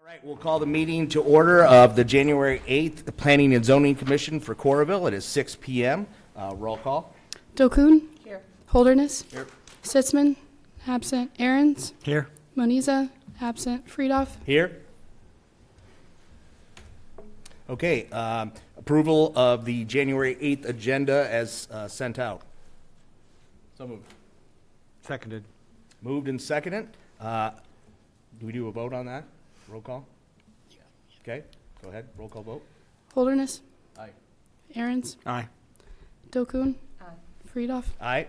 right, we'll call the meeting to order of the January 8th Planning and Zoning Commission for Coralville. It is 6 p.m. Roll call. Dokun. Here. Holderness. Here. Sitzman. Absent. Aaron's. Here. Moniza. Absent. Friedoff. Here. Okay, approval of the January 8th agenda as sent out. So moved. Seconded. Moved and seconded. Do we do a vote on that? Roll call? Okay, go ahead. Roll call vote. Holderness. Aye. Aaron's. Aye. Dokun. Aye. Friedoff. Aye.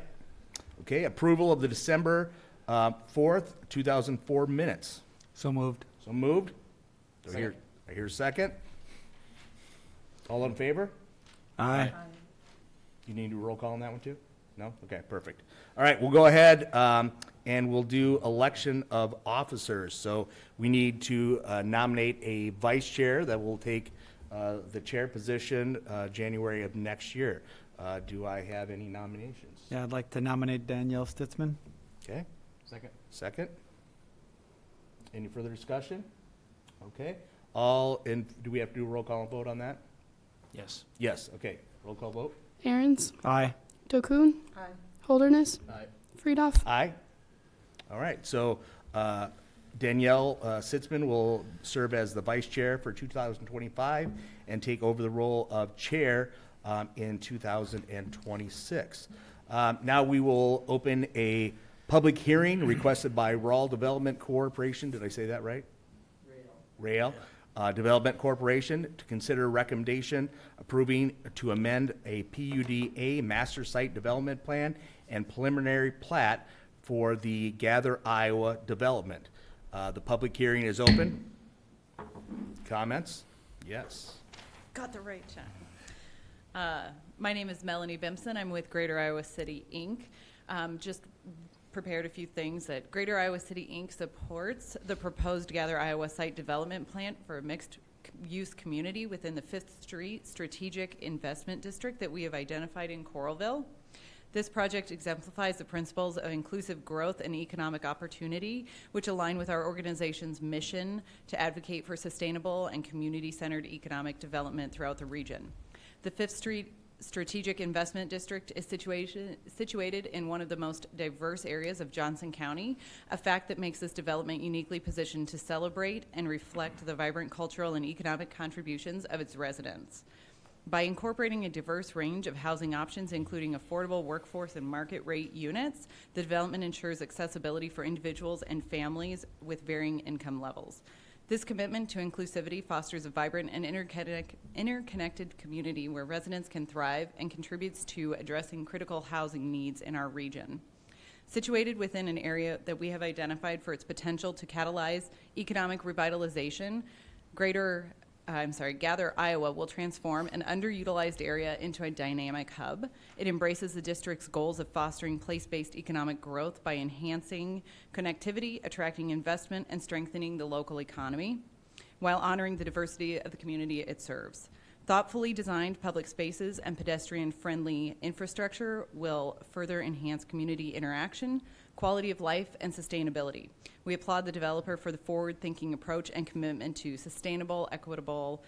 Okay, approval of the December 4th, 2004 minutes. So moved. So moved. Do I hear a second? All in favor? Aye. You need a roll call on that one too? No? Okay, perfect. All right, we'll go ahead and we'll do election of officers. So we need to nominate a vice chair that will take the chair position January of next year. Do I have any nominations? Yeah, I'd like to nominate Danielle Stitzman. Okay. Second. Any further discussion? Okay. Do we have to do a roll call and vote on that? Yes. Yes, okay. Roll call vote. Aaron's. Aye. Dokun. Aye. Holderness. Aye. Friedoff. Aye. All right, so Danielle Sitzman will serve as the vice chair for 2025 and take over the role of chair in 2026. Now we will open a public hearing requested by Rael Development Corporation. Did I say that right? Rael Development Corporation to consider recommendation approving to amend a PUD-A master site development plan and preliminary plat for the Gather, Iowa development. The public hearing is open. Comments? Yes. Got the right time. My name is Melanie Bimson. I'm with Greater Iowa City, Inc. Just prepared a few things that Greater Iowa City, Inc. supports the proposed Gather, Iowa site development plan for a mixed-use community within the 5th Street Strategic Investment District that we have identified in Coralville. This project exemplifies the principles of inclusive growth and economic opportunity, which align with our organization's mission to advocate for sustainable and community-centered economic development throughout the region. The 5th Street Strategic Investment District is situated in one of the most diverse areas of Johnson County, a fact that makes this development uniquely positioned to celebrate and reflect the vibrant cultural and economic contributions of its residents. By incorporating a diverse range of housing options, including affordable workforce and market rate units, the development ensures accessibility for individuals and families with varying income levels. This commitment to inclusivity fosters a vibrant and interconnected community where residents can thrive and contributes to addressing critical housing needs in our region. Situated within an area that we have identified for its potential to catalyze economic revitalization, Gather, Iowa will transform an underutilized area into a dynamic hub. It embraces the district's goals of fostering place-based economic growth by enhancing connectivity, attracting investment, and strengthening the local economy, while honoring the diversity of the community it serves. Thoughtfully designed public spaces and pedestrian-friendly infrastructure will further enhance community interaction, quality of life, and sustainability. We applaud the developer for the forward-thinking approach and commitment to sustainable, equitable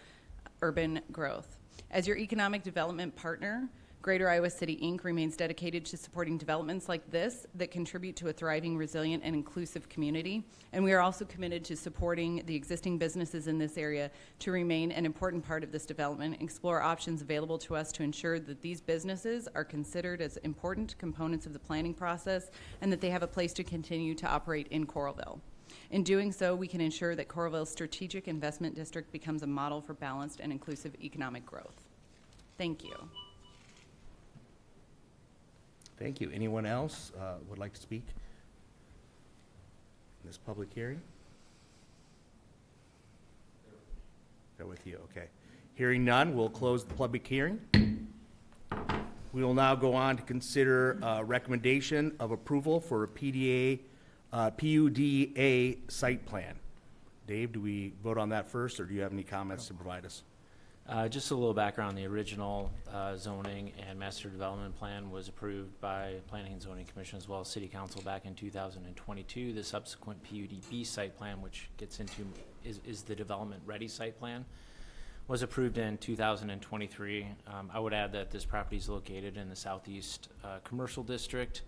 urban growth. As your economic development partner, Greater Iowa City, Inc. remains dedicated to supporting developments like this that contribute to a thriving, resilient, and inclusive community. And we are also committed to supporting the existing businesses in this area to remain an important part of this development, explore options available to us to ensure that these businesses are considered as important components of the planning process and that they have a place to continue to operate in Coralville. In doing so, we can ensure that Coralville's strategic investment district becomes a model for balanced and inclusive economic growth. Thank you. Thank you. Anyone else would like to speak in this public hearing? They're with you, okay. Hearing none, we'll close the public hearing. We will now go on to consider recommendation of approval for a PUD-A site plan. Dave, do we vote on that first, or do you have any comments to provide us? Just a little background, the original zoning and master development plan was approved by Planning and Zoning Commission as well as City Council back in 2022. The subsequent PUD-B site plan, which gets into, is the development-ready site plan, was approved in 2023. I would add that this property is located in the southeast commercial district.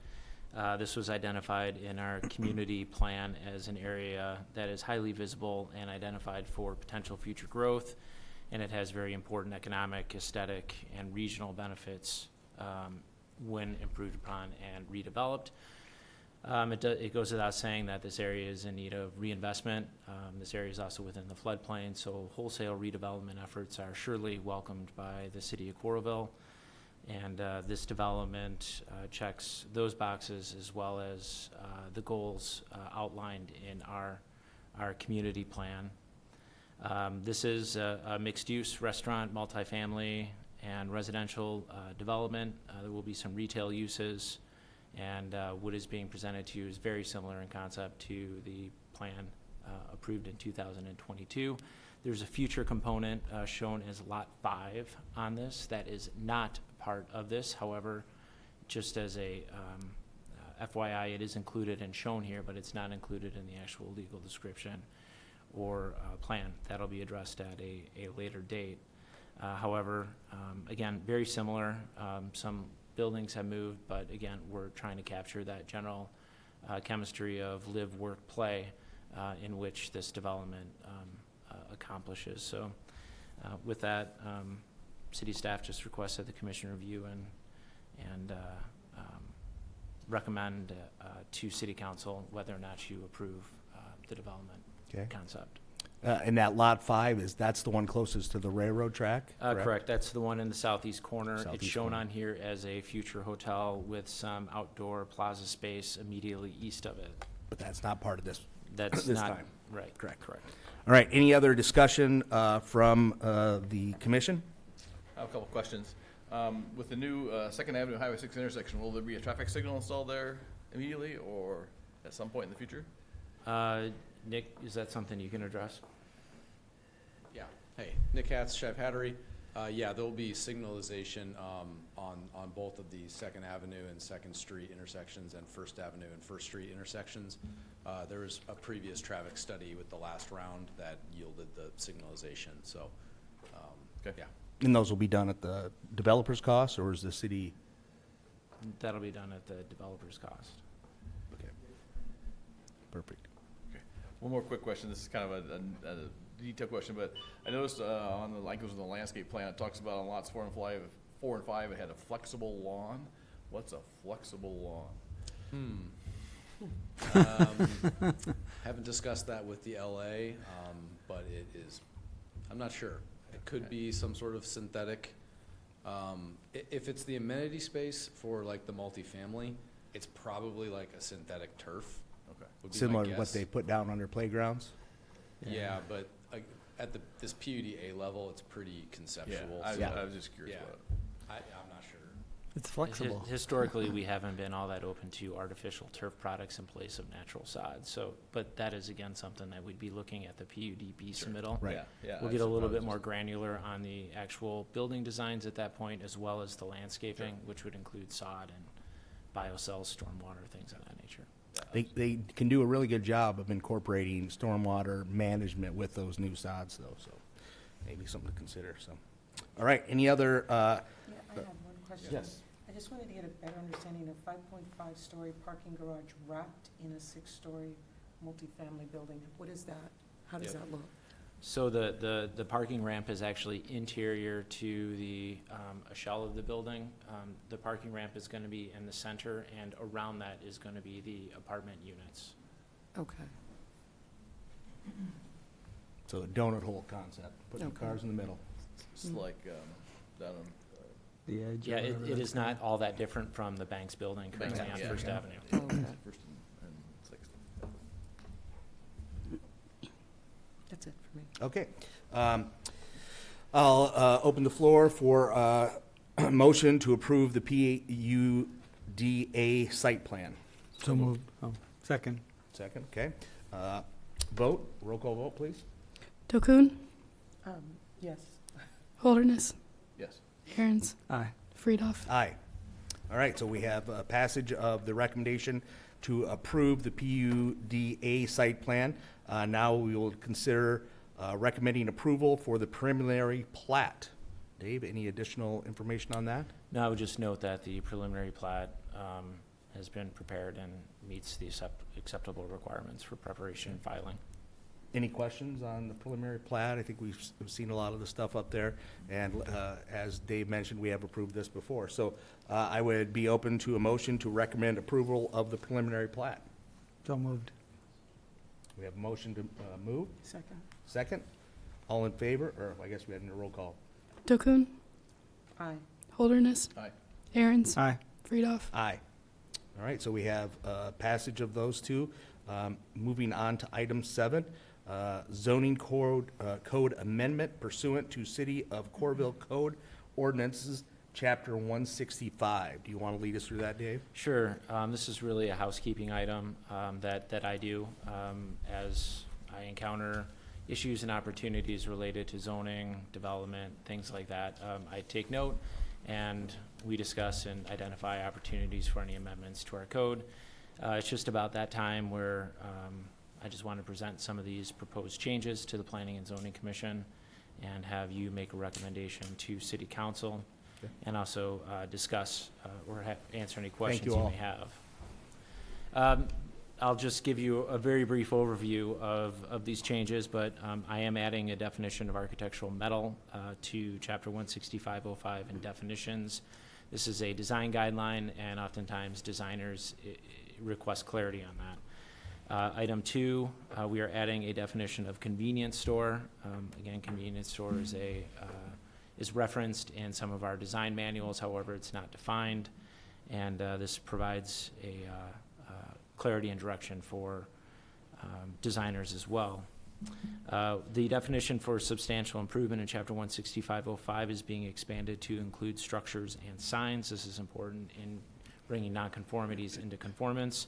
This was identified in our community plan as an area that is highly visible and identified for potential future growth, and it has very important economic, aesthetic, and regional benefits when improved upon and redeveloped. It goes without saying that this area is in need of reinvestment. This area is also within the floodplain, so wholesale redevelopment efforts are surely welcomed by the city of Coralville. And this development checks those boxes as well as the goals outlined in our community plan. This is a mixed-use restaurant, multifamily, and residential development. There will be some retail uses, and what is being presented to you is very similar in concept to the plan approved in 2022. There's a future component shown as Lot 5 on this that is not part of this. However, just as a FYI, it is included and shown here, but it's not included in the actual legal description or plan. That'll be addressed at a later date. However, again, very similar. Some buildings have moved, but again, we're trying to capture that general chemistry of live, work, play in which this development accomplishes. So with that, city staff just requests that the commission review and recommend to city council whether or not you approve the development concept. And that Lot 5, that's the one closest to the railroad track? Correct. That's the one in the southeast corner. It's Southeast shown corner. on here as a future hotel with some outdoor plaza space immediately east of it. But that's not part of this. That's This not time. right. Correct. All right, any other discussion from the commission? I have a couple questions. With the new 2nd Avenue Highway 6 intersection, will there be a traffic signal installed there immediately or at some point in the future? Nick, is that something you can address? Yeah. Hey, Nick Hatz, Chef Hattery. Yeah, there will be signalization on both of the 2nd Avenue and 2nd Street intersections and 1st Avenue and 1st Street intersections. There was a previous traffic study with the last round that yielded the signalization. So, Okay. yeah. And those will be done at the developer's cost, or is the city? That'll be done at the developer's cost. Okay. Perfect. One more quick question. This is kind of a detailed question, but I noticed on the landscape plan, it talks about on lots 4 and 5, it had a flexible lawn. What's a flexible lawn? Haven't discussed that with the LA, but it is, I'm not sure. It could be some sort of synthetic. If it's the amenity space for like the multifamily, it's probably like a synthetic turf. Okay. would be my Similar to what guess. they put down under playgrounds? Yeah, but at this PUD-A level, it's pretty conceptual. I so, was just curious yeah. about it. I'm not sure. It's flexible. Historically, we haven't been all that open to artificial turf products in place of natural sod. So, but that is again something that we'd be looking at the PUD-B submittal. Right. Yeah. We'll get a little bit more granular on the actual building designs at that point, as well as the landscaping, which would include sod and biocells, stormwater, things of that nature. They can do a really good job of incorporating stormwater management with those new sods, though, so maybe something to consider, so. All right, any other, Yeah, I have one question. Yes. I just wanted to get a better understanding of 5.5-story parking garage wrapped in a 6-story multifamily building. What is that? How does that look? So the parking ramp is actually interior to the, a shell of the building. The parking ramp is gonna be in the center, and around that is gonna be the apartment units. Okay. so a donut hole concept, putting Okay. cars in the middle. It's like down on The edge. Yeah, it is not all that different from the Banks building currently Banks, on yeah. First Yeah. Avenue. Okay. 1st and 6th. That's it for me. Okay. I'll open the floor for a motion to approve the PUD-A site plan. So moved. Oh, second. Second, okay. Vote, roll call vote, please. Tokun, Yes. Holderness. Yes. Aaron's. Aye. Friedoff. Aye. All right, so we have a passage of the recommendation to approve the PUD-A site plan. Now we will consider recommending approval for the preliminary plat. Dave, any additional information on that? No, I would just note that the preliminary plat has been prepared and meets the acceptable requirements for preparation and filing. Any questions on the preliminary plat? I think we've seen a lot of the stuff up there, and as Dave mentioned, we have approved this before. So I would be open to a motion to recommend approval of the preliminary plat. So moved. We have a motion to move. Second. Second? All in favor? Or I guess we had a roll call. DeCoon. Aye. Holderness. Aye. Aaron's. Aye. Friedoff. Aye. All right, so we have passage of those two. Moving on to item 7, zoning code amendment pursuant to City of Coralville Code Ordinances, Chapter 165. Do you want to lead us through that, Dave? Sure. This is really a housekeeping item that I do as I encounter issues and opportunities related to zoning, development, things like that. I take note, and we discuss and identify opportunities for any amendments to our code. It's just about that time where I just want to present some of these proposed changes to the Planning and Zoning Commission and have you make a recommendation to City Council. Okay. And also discuss or answer any questions you you all. may have. I'll just give you a very brief overview of these changes, but I am adding a definition of architectural metal to Chapter 16505 in definitions. This is a design guideline, and oftentimes designers request clarity on that. Item 2, we are adding a definition of convenience store. Again, convenience store is referenced in some of our design manuals, however, it's not defined, and this provides a clarity and direction for designers as well. The definition for substantial improvement in Chapter 16505 is being expanded to include structures and signs. This is important in bringing nonconformities into conformance.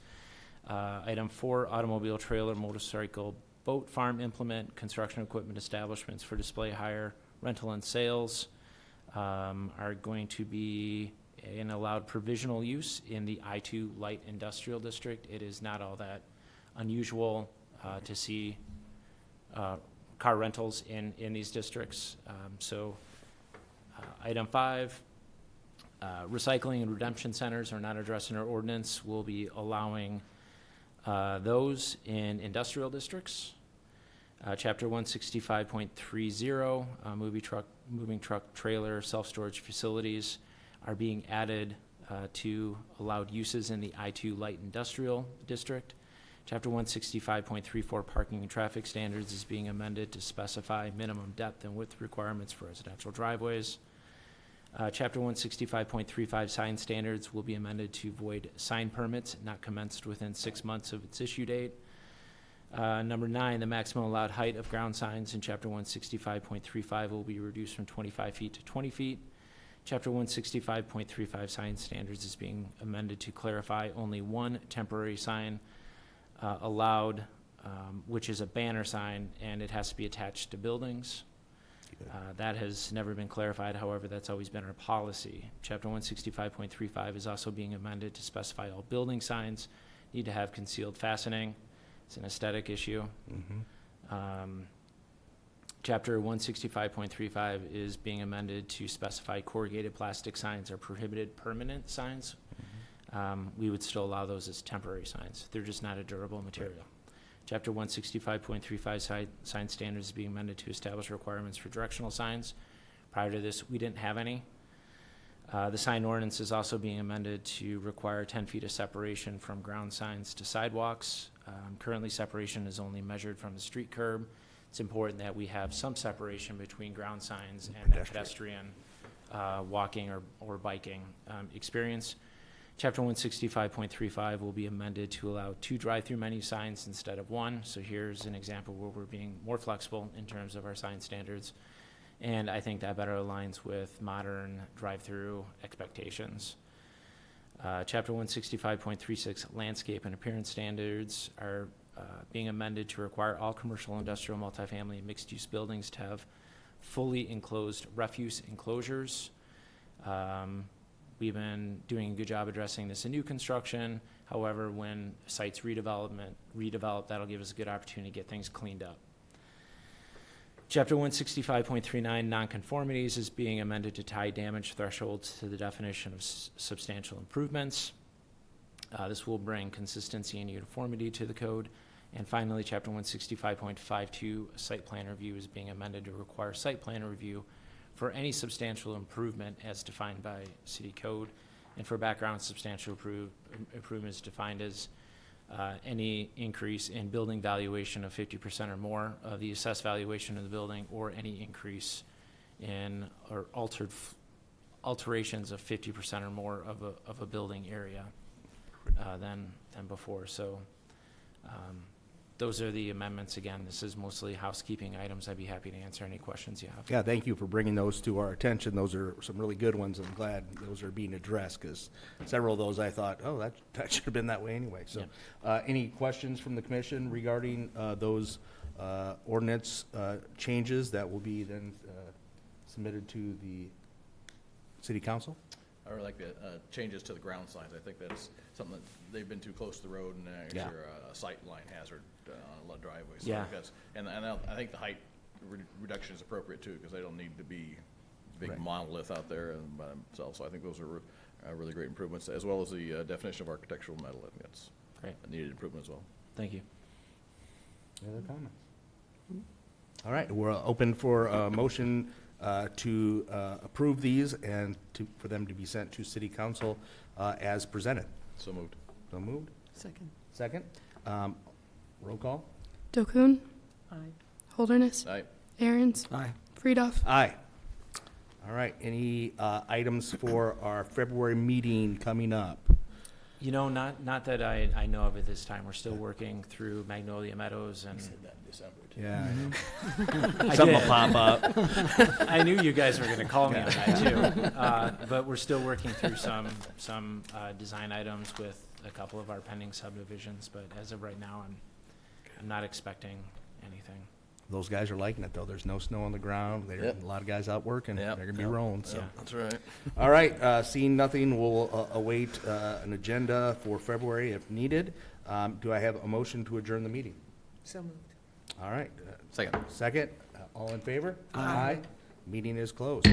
Item 4, automobile, trailer, motorcycle, boat, farm, implement, construction equipment establishments for display, hire, rental, and sales are going to be an allowed provisional use in the I-2 light industrial district. It is not all that unusual to see car rentals in these districts. Item 5, recycling and redemption centers are not addressed in our ordinance. We'll be allowing those in industrial districts. Chapter 165.30, moving truck, trailer, self-storage facilities are being added to allowed uses in the I-2 light industrial district. Chapter 165.34, parking and traffic standards is being amended to specify minimum depth and width requirements for residential driveways. Chapter 165.35, sign standards will be amended to void sign permits not commenced within 6 months of its issue date. Number 9, the maximum allowed height of ground signs in Chapter 165.35 will be reduced from 25 feet to 20 feet. Chapter 165.35 sign standards is being amended to clarify only one temporary sign allowed, which is a banner sign, and it has to be attached to buildings. That has never been clarified. However, that's always been our policy. Chapter 165.35 is also being amended to specify all building signs need to have concealed fastening. It's an aesthetic issue. Chapter 165.35 is being amended to specify corrugated plastic signs are prohibited permanent signs. We would still allow those as temporary signs. They're just not a durable material. Chapter 165.35 sign standards is being amended to establish requirements for directional signs. Prior to this, we didn't have any. The sign ordinance is also being amended to require 10 feet of separation from ground signs to sidewalks. Currently, separation is only measured from the street curb. It's important that we have some separation between ground signs and the pedestrian walking or biking experience. Chapter 165.35 will be amended to allow 2 drive-through menu signs instead of 1. So here's an example where we're being more flexible in terms of our sign standards. And I think that better aligns with modern drive-through expectations. Chapter 165.36 landscape and appearance standards are being amended to require all commercial, industrial, multifamily, and mixed-use buildings to have fully enclosed refuse enclosures. We've been doing a good job addressing this in new construction. However, when sites redevelop, that'll give us a good opportunity to get things cleaned up. Chapter 165.39 nonconformities is being amended to tie damage thresholds to the definition of substantial improvements. This will bring consistency and uniformity to the code. And finally, Chapter 165.52 site plan review is being amended to require site plan review for any substantial improvement as defined by city code. And for background, substantial improvement is defined as any increase in building valuation of 50% or more of the assessed valuation of the building, or any increase in or alterations of 50% or more of a building area than before. So those are the amendments. Again, this is mostly housekeeping items. I'd be happy to answer any questions you have. Yeah, thank you for bringing those to our attention. Those are some really good ones. I'm glad those are being addressed, because several of those I thought, oh, that should have been that way anyway. So, any questions from the commission regarding those ordinance changes that will be then submitted to the city council? I really like the changes to the ground signs. I think that's something that they've been too close to the road, and actually are a sight line hazard on a lot of driveways. So I think that's, and I think the height reduction is appropriate too, because they don't need to be big monolith out there by themselves. So I think those are really great improvements, as well as the definition of architectural metal. I think that's Great. a needed improvement as well. Thank you. Any other comments? All right, we're open for a motion to approve these and for them to be sent to city council as presented. So moved. So moved. Second. Second. Roll call. Dokun, Aye. Holderness, Aye. Aaron's, Aye. Friedoff. Aye. All right, any items for our February meeting coming up? You know, not that I know of at this time. We're still working through Magnolia Meadows, and that in December too. Yeah. I Something will did. pop up. I knew you guys were going to call me on that too. But we're still working through some design items with a couple of our pending subdivisions. But as of right now, I'm not expecting anything. Those guys are liking it, though. There's no snow on the ground. There's Yep. a lot of guys out working. Yep. They're going to be rolling. So. Yeah. That's right. All right, seeing nothing, we'll await an agenda for February if needed. Do I have a motion to adjourn the meeting? So moved. All right. Second. Second. All in favor? Aye. Meeting is closed.